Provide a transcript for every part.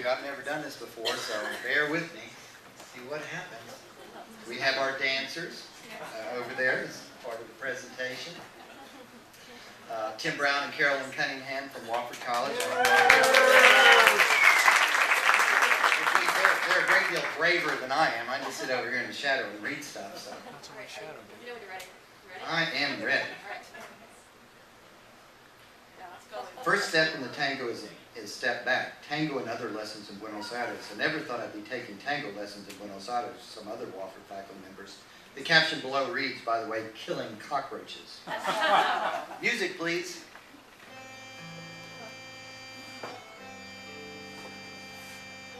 you. I've never done this before, so bear with me. See what happens. We have our dancers over there as part of the presentation. Tim Brown and Carolyn Cunningham from Wofford College. They're a great deal braver than I am. I just sit over here in the shadow and read stuff. So. You know when you're ready. I am ready. First step in the tango is step back. Tango and other lessons in Buenos Aires. I never thought I'd be taking tango lessons in Buenos Aires with some other Wofford faculty members. The caption below reads, by the way, killing cockroaches. Music, please.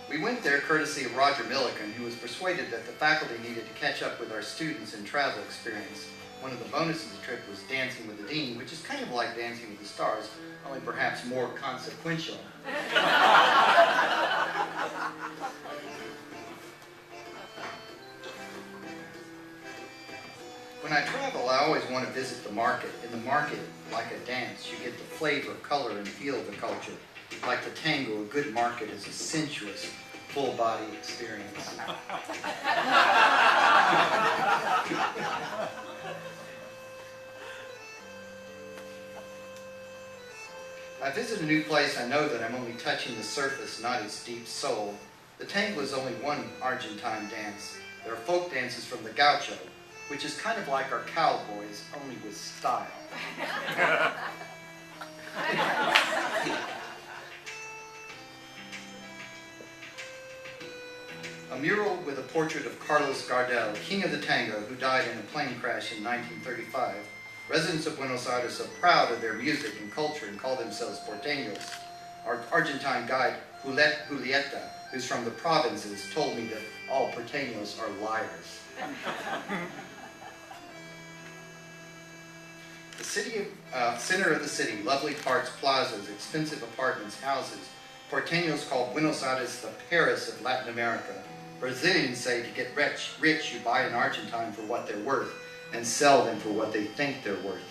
We went there courtesy of Roger Milliken, who was persuaded that the faculty needed to catch up with our students in travel experience. One of the bonuses of the trip was dancing with the dean, which is kind of like Dancing with the Stars, only perhaps more consequential. When I travel, I always want to visit the market. In the market, like a dance, you get the flavor, color, and feel of the culture. Like the tango, a good market is a sensuous, full-body experience. I visit a new place, I know that I'm only touching the surface, not its deep soul. The tango is only one Argentine dance. There are folk dances from the gaucho, which is kind of like our cowboys, only with style. A mural with a portrait of Carlos Gardel, king of the tango, who died in a plane crash in 1935. Residents of Buenos Aires are proud of their music and culture and call themselves porteños. Our Argentine guide, Julieta, who's from the provinces, told me that all porteños are liars. The city, center of the city, lovely parks, plazas, expensive apartments, houses. Porteños call Buenos Aires the Paris of Latin America. Brazilians say to get rich, you buy an Argentine for what they're worth and sell them for what they think they're worth.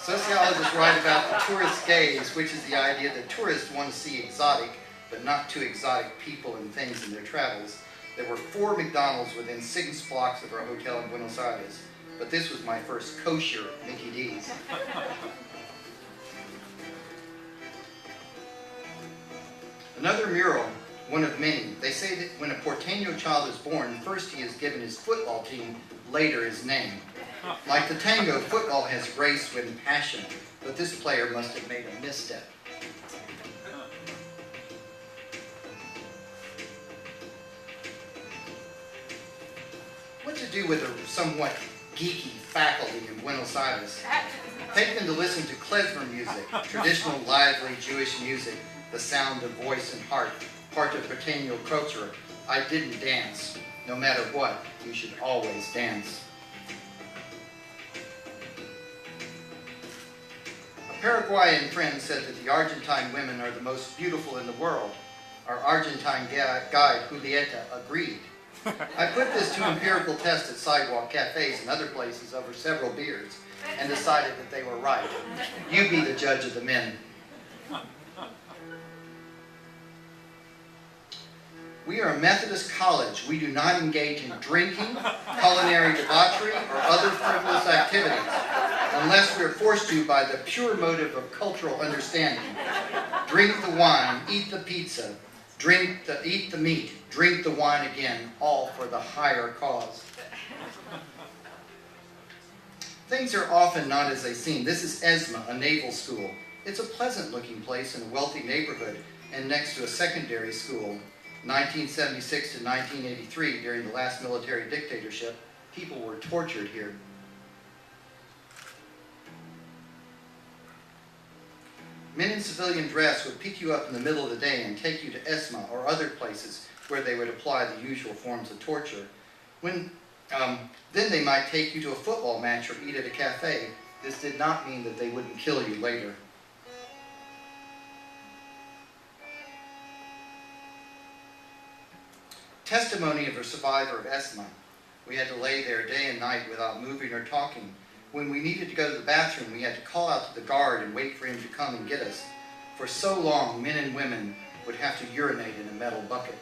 Sociologists write about the tourist gaze, which is the idea that tourists want to see exotic, but not too exotic people and things in their travels. There were 4 McDonald's within 6 blocks of our hotel in Buenos Aires, but this was my first kosher Mickey D's. Another mural, one of many. They say that when a Porteño child is born, first he is given his football team, later his name. Like the tango, football has grace and passion, but this player must have made a misstep. What to do with a somewhat geeky faculty in Buenos Aires? Take them to listen to klezmer music, traditional lively Jewish music, the sound of voice and heart, part of Porteño culture. I didn't dance. No matter what, you should always dance. A Paraguayan friend said that the Argentine women are the most beautiful in the world. Our Argentine guide, Julieta, agreed. I put this to empirical test at sidewalk cafes and other places over several beers and decided that they were right. You be the judge of the men. We are a Methodist college. We do not engage in drinking, culinary debauchery, or other frivolous activities, unless we are forced to by the pure motive of cultural understanding. Drink the wine, eat the pizza, eat the meat, drink the wine again, all for the higher cause. Things are often not as they seem. This is ESMA, a naval school. It's a pleasant-looking place in a wealthy neighborhood and next to a secondary school. 1976 to 1983, during the last military dictatorship, people were tortured here. Men in civilian dress would pick you up in the middle of the day and take you to ESMA or other places where they would apply the usual forms of torture. Then they might take you to a football match or eat at a cafe. This did not mean that they wouldn't kill you later. Testimony of a survivor of ESMA. We had to lay there day and night without moving or talking. When we needed to go to the bathroom, we had to call out to the guard and wait for him to come and get us. For so long, men and women would have to urinate in a metal bucket.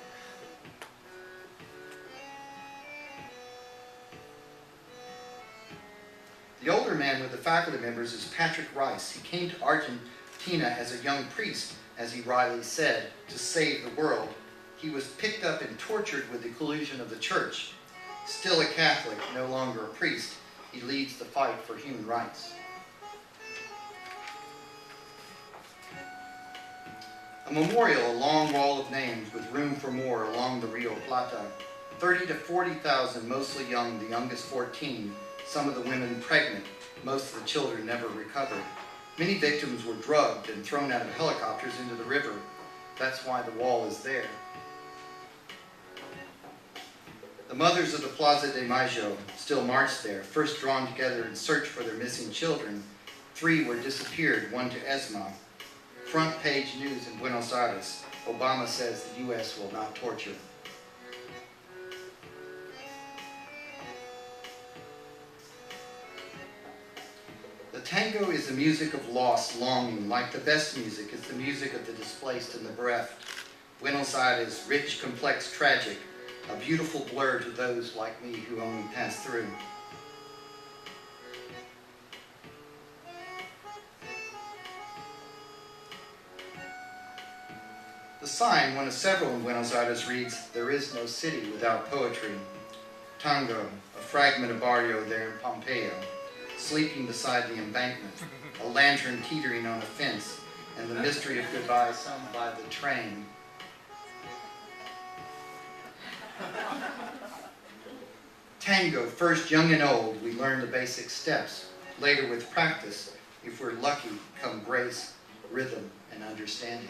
The older man with the faculty members is Patrick Rice. He came to Argentina as a young priest, as he rightly said, to save the world. He was picked up and tortured with the collusion of the church. Still a Catholic, no longer a priest, he leads the fight for human rights. A memorial, a long wall of names with room for more along the Rio Plata. 30 to 40,000, mostly young, the youngest 14, some of the women pregnant, most of the children never recovered. Many victims were drugged and thrown out of helicopters into the river. That's why the wall is there. The mothers of the Plaza de Mayo still march there, first drawn together in search for their missing children. 3 were disappeared, 1 to ESMA. Front page news in Buenos Aires. Obama says the U.S. will not torture. The tango is the music of lost longing, like the best music is the music of the displaced and the bereft. Buenos Aires, rich, complex, tragic, a beautiful blur to those like me who only pass through. The sign, one of several in Buenos Aires, reads, "There is no city without poetry." Tango, a fragment of barrio there in Pompeii, sleeping beside the embankment, a lantern teetering on a fence, and the mystery of goodbye sung by the train. Tango, first young and old, we learn the basic steps. Later with practice, if we're lucky, come grace, rhythm, and understanding.